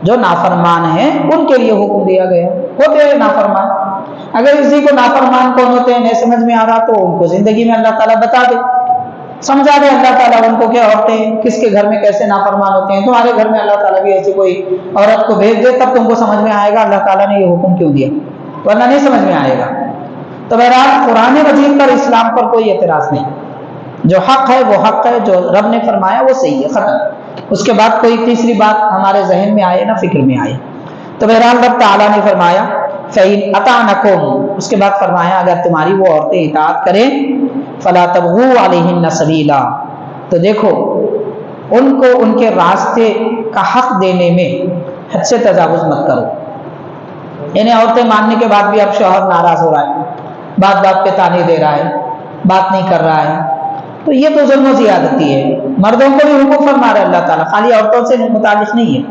جو نافرمان ہیں ان کے لیے حکم دیا گیا. ہوتے ہیں نافرمان، اگر کسی کو نافرمان کون ہوتے ہیں نہیں سمجھ میں آ رہا تو ان کو زندگی میں اللہ تعالیٰ بتا دے، سمجھا دے اللہ تعالیٰ ان کو کیا عورتیں کس کے گھر میں کیسے نافرمان ہوتے ہیں. تمہارے گھر میں اللہ تعالیٰ بھی ایسی کوئی عورت کو بھیج دے، تب تم کو سمجھ میں آئے گا اللہ تعالیٰ نے یہ حکم کیوں دیا، ورنہ نہیں سمجھ میں آئے گا. تو بہرحال قرآن مجید پر، اسلام پر کوئی اعتراض نہیں. جو حق ہے وہ حق ہے، جو رب نے فرمایا وہ صحیح ہے، ختم. اس کے بعد کوئی تیسری بات ہمارے ذہن میں آئے نہ فکر میں آئے. تو بہرحال رب تعالیٰ نے فرمایا فَإِنْ أَطَعْنَكُمْ، اس کے بعد فرمایا اگر تمہاری وہ عورتیں اطاعت کریں فَلَا تَبْغُوا عَلَيْهِنَّ سَبِيلًا، تو دیکھو ان کو ان کے راستے کا حق دینے میں حد سے تجاوز مت کرو. یعنی عورتیں ماننے کے بعد بھی اب شوہر ناراض ہو رہا ہے، بات بات پہ تانے دے رہا ہے، بات نہیں کر رہا ہے، تو یہ تو ظلم و زیادتی ہے. مردوں کو بھی حکم فرما رہا ہے اللہ تعالیٰ، خالی عورتوں سے متعلق نہیں ہے.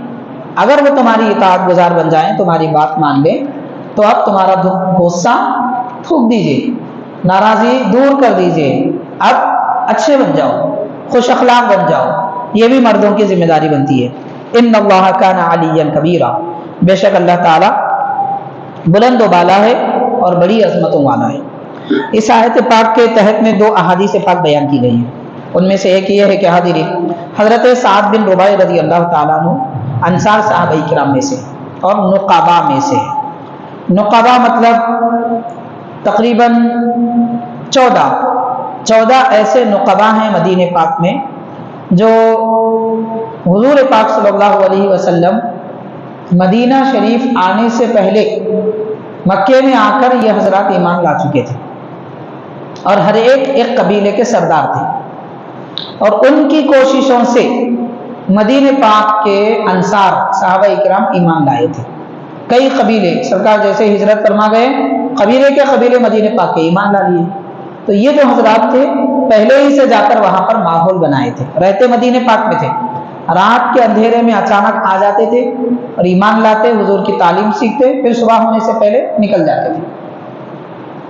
اگر وہ تمہاری اطاعت گزار بن جائیں، تمہاری بات مان لیں، تو اب تمہارا غصہ پھونک دیجئے، ناراضی دور کر دیجئے، اب اچھے بن جاؤ، خوش اخلاق بن جاؤ. یہ بھی مردوں کی ذمہ داری بنتی ہے. ان اللہ کان علیٰ کبیرا، بے شک اللہ تعالیٰ بلند و بالا ہے اور بڑی عظمتوں والا ہے. اس آیت پاک کے تحت میں 2 احادیث پاک بیان کی گئی ہیں. ان میں سے ایک یہ ہے کہ حضرت سعد بن رباع رضی اللہ تعالیٰ عنہ انصار صحابہ کرام میں سے اور نقبا میں سے. نقبا مطلب تقریباً 14 ایسے نقبا ہیں مدینہ پاک میں جو حضور پاک صلی اللہ علیہ وسلم مدینہ شریف آنے سے پہلے مکے میں آ کر یہ حضرات ایمان لا چکے تھے، اور ہر ایک قبیلے کے سردار تھے. اور ان کی کوششوں سے مدینہ پاک کے انصار صحابہ اکرام ایمان لائے تھے. کئی قبیلے سرکار جیسے ہجرت فرما گئے، قبیلے مدینہ پاک کے ایمان لا لیے. تو یہ جو حضرات تھے پہلے ہی سے جا کر وہاں پر ماحول بنائے تھے، رہتے مدینہ پاک میں تھے، رات کے اندھیرے میں اچانک آ جاتے تھے اور ایمان لاتے، حضور کی تعلیم سیکھتے، پھر صبح ہونے سے پہلے نکل جاتے تھے.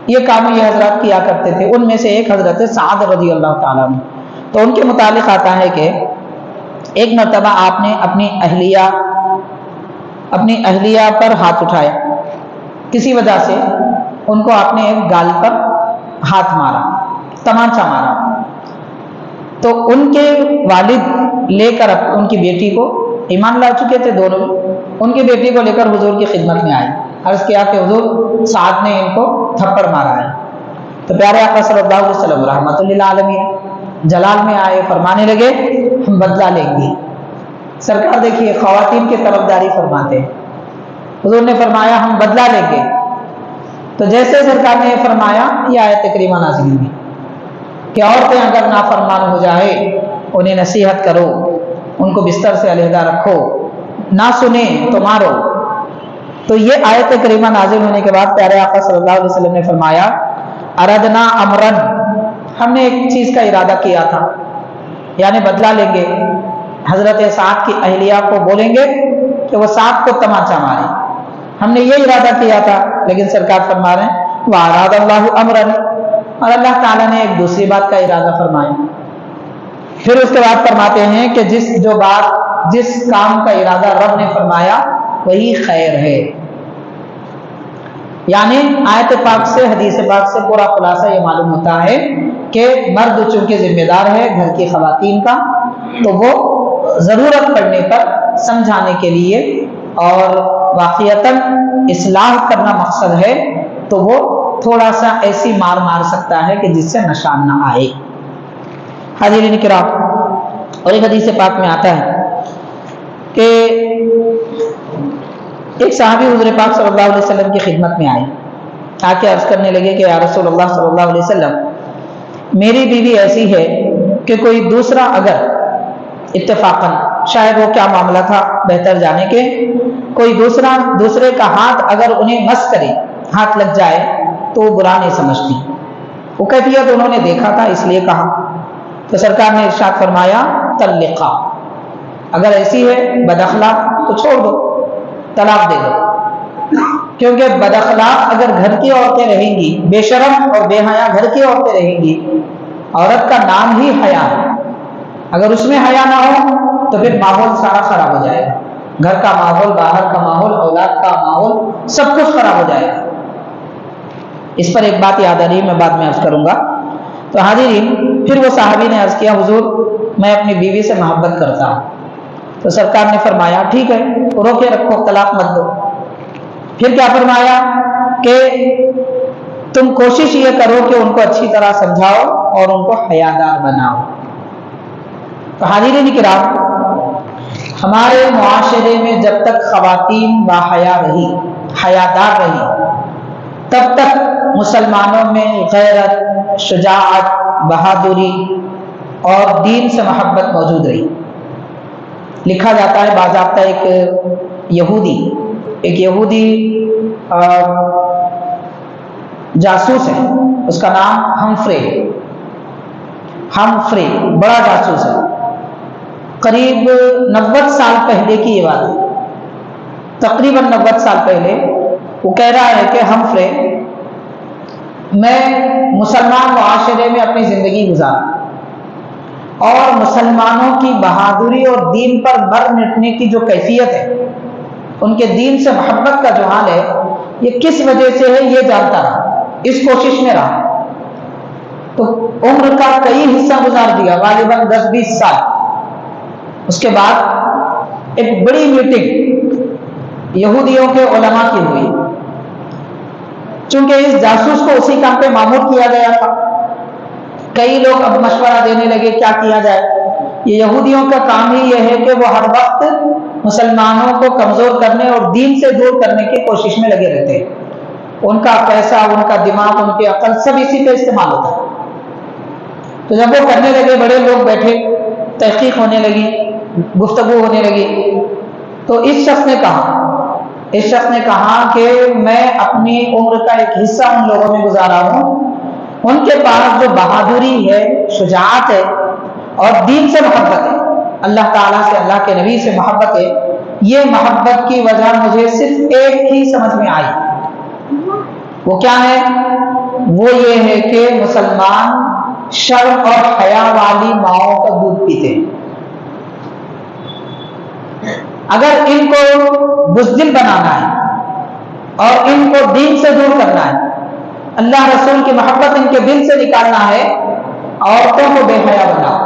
یہ کام یہ حضرات کیا کرتے تھے۔ ان میں سے ایک حضرت سعد رضی اللہ تعالیٰ عنہ، تو ان کے متعلق آتا ہے کہ ایک مرتبہ آپ نے اپنی اہلیہ پر ہاتھ اٹھایا، کسی وجہ سے ان کو آپ نے ایک گال پر ہاتھ مارا، تمانچہ مارا، تو ان کے والد لے کر ان کی بیٹی کو، ایمان لا چکے تھے دونوں، ان کی بیٹی کو لے کر حضور کی خدمت میں آئے، عرض کیا کہ حضور سعد نے ان کو تھپڑ مارا ہے۔ تو پیارے آقا صلی اللہ علیہ وسلم رحمۃ للعالمین جلال میں آئے، فرمانے لگے ہم بدلہ لیں گے۔ سرکار دیکھیے خواتین کی طرفداری فرماتے ہیں، حضور نے فرمایا ہم بدلہ لیں گے۔ تو جیسے سرکار نے یہ فرمایا، یہ آیت کریمہ نازل ہوئی کہ عورتیں اگر نافرمان ہو جائے انہیں نصیحت کرو، ان کو بستر سے علیحدہ رکھو، نہ سنیں تو مارو۔ تو یہ آیت کریمہ نازل ہونے کے بعد پیارے آقا صلی اللہ علیہ وسلم نے فرمایا اردنا امرن، ہم نے ایک چیز کا ارادہ کیا تھا، یعنی بدلہ لیں گے۔ حضرت سعد کی اہلیہ کو بولیں گے کہ وہ سعد کو تمانچہ مارے، ہم نے یہ ارادہ کیا تھا، لیکن سرکار فرما رہے ہیں وَأَرَادَ اللَّهُ أَمْرًا، اور اللہ تعالیٰ نے ایک دوسری بات کا ارادہ فرمایا۔ پھر اس کے بعد فرماتے ہیں کہ جس کام کا ارادہ رب نے فرمایا وہی خیر ہے۔ یعنی آیت پاک سے، حدیث پاک سے پورا خلاصہ یہ معلوم ہوتا ہے کہ مرد چونکہ ذمہ دار ہے گھر کی خواتین کا، تو وہ ضرورت پڑنے پر سمجھانے کے لیے اور واقعتاً اصلاح کرنا مقصد ہے تو وہ تھوڑا سا ایسی مار سکتا ہے کہ جس سے نشان نہ آئے۔ حاضرین کرام، اور ایک حدیث پاک میں آتا ہے کہ ایک صحابی حضور پاک صلی اللہ علیہ وسلم کی خدمت میں آئے، آ کے عرض کرنے لگے کہ یا رسول اللہ صلی اللہ علیہ وسلم، میری بیوی ایسی ہے کہ کوئی دوسرا اگر اتفاقاً، شاید وہ کیا معاملہ تھا بہتر جانے کے، کوئی دوسرے کا ہاتھ اگر انہیں مس کرے، ہاتھ لگ جائے تو وہ برا نہیں سمجھتی۔ وہ کیفیت انہوں نے دیکھا تھا اس لیے کہا، تو سرکار نے ارشاد فرمایا طلقا، اگر ایسی ہے بد اخلاق تو چھوڑ دو، طلاق دے دو، کیونکہ بد اخلاق اگر گھر کی عورتیں رہیں گی، بے شرم اور بے حیا گھر کی عورتیں رہیں گی، عورت کا نام ہی حیا ہے، اگر اس میں حیا نہ ہو تو پھر ماحول سارا خراب ہو جائے گا، گھر کا ماحول، باہر کا ماحول، اولاد کا ماحول، سب کچھ خراب ہو جائے گا۔ اس پر ایک بات یاد آ رہی ہے، میں بعد میں عرض کروں گا۔ تو حاضرین، پھر وہ صحابی نے عرض کیا حضور میں اپنی بیوی سے محبت کرتا ہوں، تو سرکار نے فرمایا ٹھیک ہے، روکے رکھو، طلاق مت دو۔ پھر کیا فرمایا کہ تم کوشش یہ کرو کہ ان کو اچھی طرح سمجھاؤ اور ان کو حیادار بناؤ۔ تو حاضرین کرام، ہمارے معاشرے میں جب تک خواتین باحیا رہی، حیادار رہی، تب تک مسلمانوں میں غیرت، شجاعت، بہادری اور دین سے محبت موجود رہی۔ لکھا جاتا ہے باضابطہ ایک یہودی جاسوس ہے، اس کا نام ہمفرے، بڑا جاسوس ہے، قریب 90 سال پہلے کی یہ بات ہے، تقریباً 90 سال پہلے۔ وہ کہہ رہا ہے کہ ہمفرے، میں مسلمان معاشرے میں اپنی زندگی گزارا اور مسلمانوں کی بہادری اور دین پر مر مٹنے کی جو کیفیت ہے، ان کے دین سے محبت کا جو حال ہے، یہ کس وجہ سے ہے یہ جانتا رہا، اس کوشش میں رہا۔ تو عمر کا کئی حصہ گزار دیا، غالباً 10-20 سال۔ اس کے بعد ایک بڑی میٹنگ یہودیوں کے علماء کی ہوئی، چونکہ اس جاسوس کو اسی کام پہ مامور کیا گیا تھا۔ کئی لوگ اب مشورہ دینے لگے کیا کیا جائے، یہ یہودیوں کا کام ہی یہ ہے کہ وہ ہر وقت مسلمانوں کو کمزور کرنے اور دین سے دور کرنے کی کوشش میں لگے رہتے ہیں، ان کا پیسہ، ان کا دماغ، ان کی عقل سب اسی پہ استعمال ہوتا ہے۔ تو جب وہ کرنے لگے، بڑے لوگ بیٹھے، تحقیق ہونے لگی، گفتگو ہونے لگی، تو اس شخص نے کہا کہ میں اپنی عمر کا ایک حصہ ان لوگوں میں گزارا ہوں، ان کے پاس جو بہادری ہے، شجاعت ہے اور دین سے محبت ہے، اللہ تعالیٰ سے، اللہ کے نبی سے محبت ہے، یہ محبت کی وجہ مجھے صرف ایک ہی سمجھ میں آئی، وہ کیا ہے؟ وہ یہ ہے کہ مسلمان شرم اور حیا والی ماؤں کا دودھ پیتے ہیں۔ اگر ان کو بزدل بنانا ہے اور ان کو دین سے دور کرنا ہے، اللہ رسول کی محبت ان کے دل سے نکالنا ہے، عورتوں کو بے حیا بناؤ۔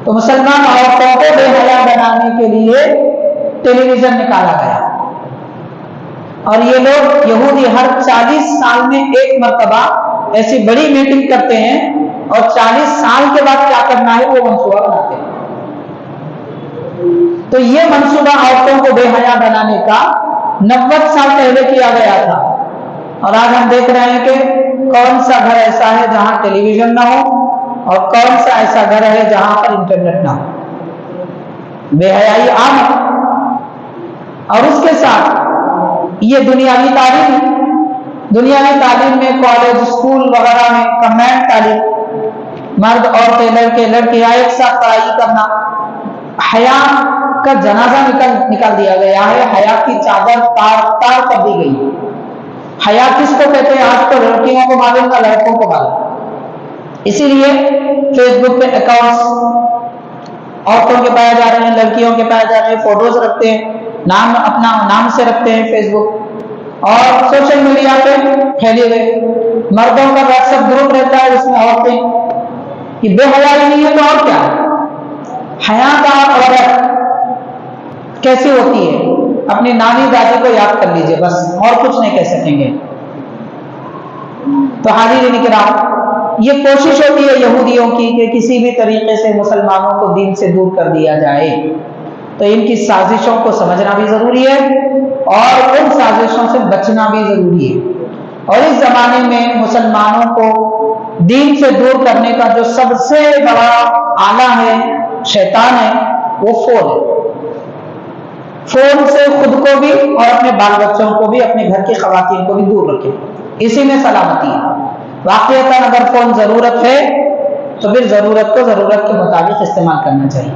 تو مسلمان عورتوں کو بے حیا بنانے کے لیے ٹیلی ویژن نکالا گیا، اور یہ لوگ یہودی ہر 40 سال میں ایک مرتبہ ایسی بڑی میٹنگ کرتے ہیں، اور 40 سال کے بعد کیا کرنا ہے وہ منصوبہ بناتے ہیں۔ تو یہ منصوبہ عورتوں کو بے حیا بنانے کا 90 سال پہلے کیا گیا تھا، اور آج ہم دیکھ رہے ہیں کہ کون سا گھر ایسا ہے جہاں ٹیلی ویژن نہ ہو، اور کون سا ایسا گھر ہے جہاں پر انٹرنیٹ نہ ہو۔ بے حیائی عام ہے، اور اس کے ساتھ یہ دنیاوی تعلیم ہے۔ دنیاوی تعلیم میں کالج، اسکول وغیرہ میں کمبائنڈ تعلیم، مرد عورتیں، لڑکیاں ایک ساتھ پڑھائی کرنا، حیا کا جنازہ نکال دیا گیا ہے، حیا کی چادر تار کر دی گئی ہے۔ حیا کس کو کہتے ہیں آج تو لڑکیوں کو معلوم نہ لڑکوں کو معلوم۔ اسی لیے فیس بک پہ اکاؤنٹس عورتوں کے پائے جا رہے ہیں، لڑکیوں کے پائے جا رہے ہیں، فوٹوز رکھتے ہیں، نام اپنا نام سے رکھتے ہیں فیس بک، اور سوشل میڈیا پہ پھیلے ہوئے۔ مردوں کا واٹس ایپ گروپ رہتا ہے، اس میں عورتیں، یہ بے حیائی نہیں ہے تو اور کیا ہے؟ حیادار عورت کیسی ہوتی ہے؟ اپنی نانی دادی کو یاد کر لیجئے، بس اور کچھ نہیں کہہ سکیں گے۔ تو حاضرین کرام، یہ کوشش ہوتی ہے یہودیوں کی کہ کسی بھی طریقے سے مسلمانوں کو دین سے دور کر دیا جائے، تو ان کی سازشوں کو سمجھنا بھی ضروری ہے، اور ان سازشوں سے بچنا بھی ضروری ہے۔ اور اس زمانے میں مسلمانوں کو دین سے دور کرنے کا جو سب سے بڑا آلہ ہے، شیطان ہے، وہ فون ہے۔ فون سے خود کو بھی اور اپنے بال بچوں کو بھی، اپنے گھر کی خواتین کو بھی دور رکھے، اسی میں سلامتی ہے۔ واقعتاً اگر فون ضرورت ہے تو پھر ضرورت کو ضرورت کے مطابق استعمال کرنا چاہیے۔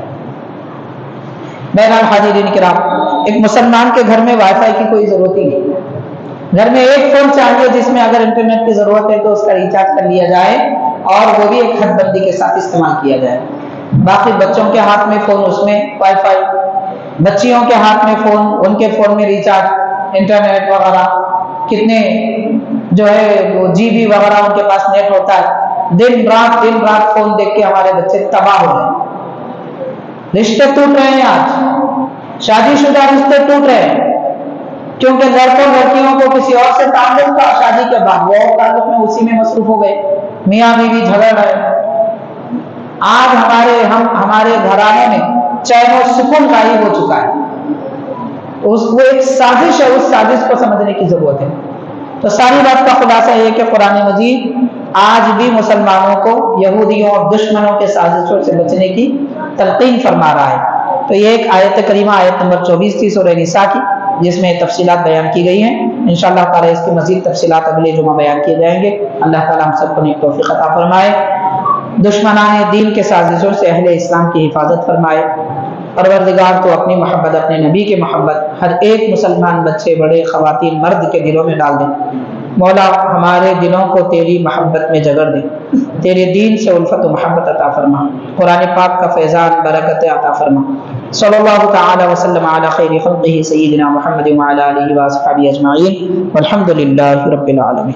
بہرحال حاضرین کرام، ایک مسلمان کے گھر میں وائی فائی کی کوئی ضرورت ہی نہیں۔ گھر میں ایک فون چاہیے جس میں اگر انٹرنیٹ کی ضرورت ہے تو اس کا ریچارج کر لیا جائے، اور وہ بھی ایک حد بندی کے ساتھ استعمال کیا جائے۔ باقی بچوں کے ہاتھ میں فون، اس میں وائی فائی، بچیوں کے ہاتھ میں فون، ان کے فون میں ریچارج، انٹرنیٹ وغیرہ، کتنے جو ہے وہ جی بی وغیرہ ان کے پاس نیٹ ہوتا ہے۔ دن رات فون دیکھ کے ہمارے بچے تباہ ہو رہے ہیں۔ رشتے ٹوٹ رہے ہیں، آج شادی شدہ رشتے ٹوٹ رہے ہیں، کیونکہ لڑکوں لڑکیوں کو کسی اور سے تعلق تھا، شادی کے بعد وہ تعلق میں اسی میں مصروف ہو گئے، میاں بیوی جھگڑ رہے۔ آج ہمارے گھرانے میں چین و سکون غائب ہو چکا ہے۔ وہ ایک سازش ہے، اس سازش کو سمجھنے کی ضرورت ہے۔ تو ساری بات کا خلاصہ یہ کہ قرآن مجید آج بھی مسلمانوں کو یہودیوں اور دشمنوں کے سازشوں سے بچنے کی تلقین فرما رہا ہے۔ تو یہ ایک آیت کریمہ، آیت نمبر 24 تھی سورہ نساء کی، جس میں تفصیلات بیان کی گئی ہیں۔ انشاءاللہ تعالی اس کی مزید تفصیلات اگلے جمعہ بیان کیے جائیں گے۔ اللہ تعالی ہم سب کو نیک توفیق عطا فرمائے، دشمنان دین کے سازشوں سے اہل اسلام کی حفاظت فرمائے۔ پروردگار تو اپنی محبت، اپنے نبی کی محبت ہر ایک مسلمان بچے، بڑے، خواتین، مرد کے دلوں میں ڈال دے۔ مولا ہمارے دلوں کو تیری محبت میں جگڑ دے، تیرے دین سے الفت و محبت عطا فرما، قرآن پاک کا فیضان برکت عطا فرما۔ صلی اللہ تعالی وسلم علی خیر خلقہ سیدنا محمد وعلی آلہ واصحابہ اجمعین، والحمد للہ رب العالمین۔